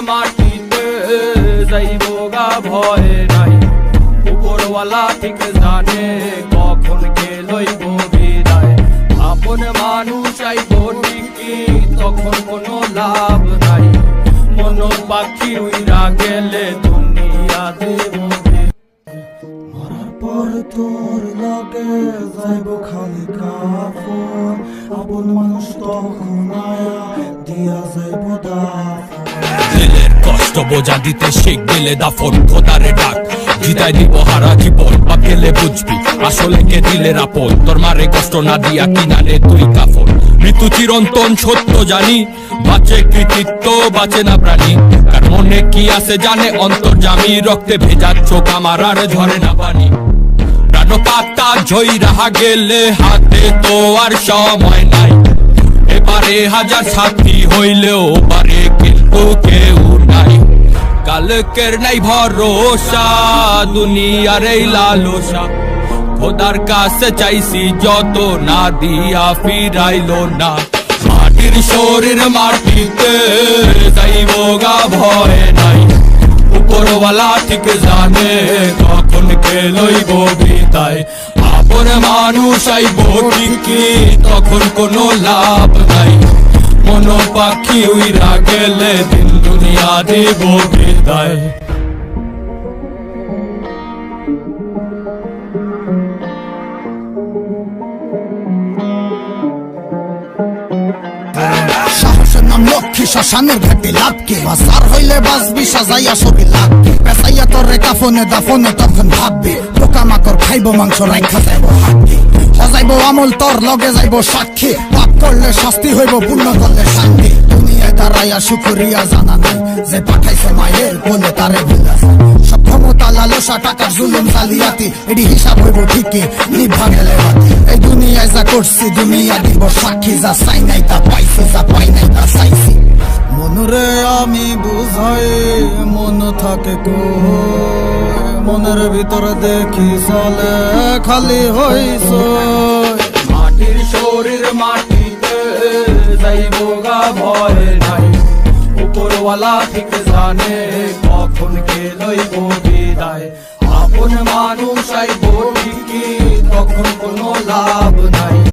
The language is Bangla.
মাটিতে যাইবো গা ভয় নাই, উপরওয়ালা ঠিক জানে কখন কে লইব বিদায়। আপন মানুষ আইব ঠিকই তখন কোনো লাভ নাই, মন পাখি উইরা গেলে দুনিয়া দেব। মরার পর তোর লগে যাইব খালি কাফন, আপন মানুষ তখন আয়া দিয়া যাইব দাফন। দিলের কষ্ট বোঝা দিতে শিখ দিলে দাফন, খোদারে ডাক জিতাই দিব হারা জীবন। বা গেলে বুঝবি আসলে কে দিলের আপন, তোর মারে কষ্ট না দিয়া কিনারে তুই কাফন। মৃত্যু চিরন্তন সত্য জানি, বাঁচে কৃতিত্ব বাঁচে না প্রাণী। কার মনে কি আছে জানে অন্তর্যামী, রক্তে ভেজা চোখ আমার আর ঝরে না পানি। প্রাণ পাতা ঝই রাহা গেলে হাতে তো আর সময় নাই, এবারে হাজার সাথী হইলেও পারে কিন্তু কেউ নাই। কালকের নাই ভরসা দুনিয়ার এই লালসা, খোদার কাছে চাইছি যত না দিয়া ফিরাইলো না। মাটির শরীর মাটিতে যাইব গা ভয় নাই, উপরওয়ালা ঠিক জানে কখন কে লইব বিদায়। আপন মানুষ আইব ঠিকই তখন কোনো লাভ নাই, মন পাখি উইরা গেলে দিন দুনিয়া দেব বিদায়। সাহসের নাম লক্ষ্মী, শ্মশানের ঘাটে লাভকে বাসার হইলে বাসবি সাজাইয়া ছবি লাগবে। পেঁচাইয়া তোরে কাফনে দাফনে তখন ভাববে, পোকামাকড় খাইব মাংস রাইখা যাইব হাঁটবে। হজাইব আমল তোর লগে যাইব সাক্ষী, পাপ করলে শাস্তি হইব পুণ্য করলে শান্তি। দুনিয়ায় দাঁড়াইয়া শুকরিয়া জানা নাই, যে পাঠাইছে মায়ের বলে তারে ভুলা যায়। সব ক্ষমতা লালসা টাকার জুলুম জালিয়াতি, এটি হিসাব হইব ঠিকই নিভা গেলে বাতি। এই দুনিয়ায় যা করছি দুনিয়া দিব সাক্ষী, যা চাই নাই তা পাইছি, যা পাই নাই তা চাইছি। মনরে আমি বুঝাই মন থাকে কই, মনের ভিতরে দেখি চলে খালি হইছ। মাটির শরীর মাটিতে যাইব গা ভয় নাই, উপরওয়ালা ঠিক জানে কখন কে লইব বিদায়। আপন মানুষ আইব ঠিকই তখন কোনো লাভ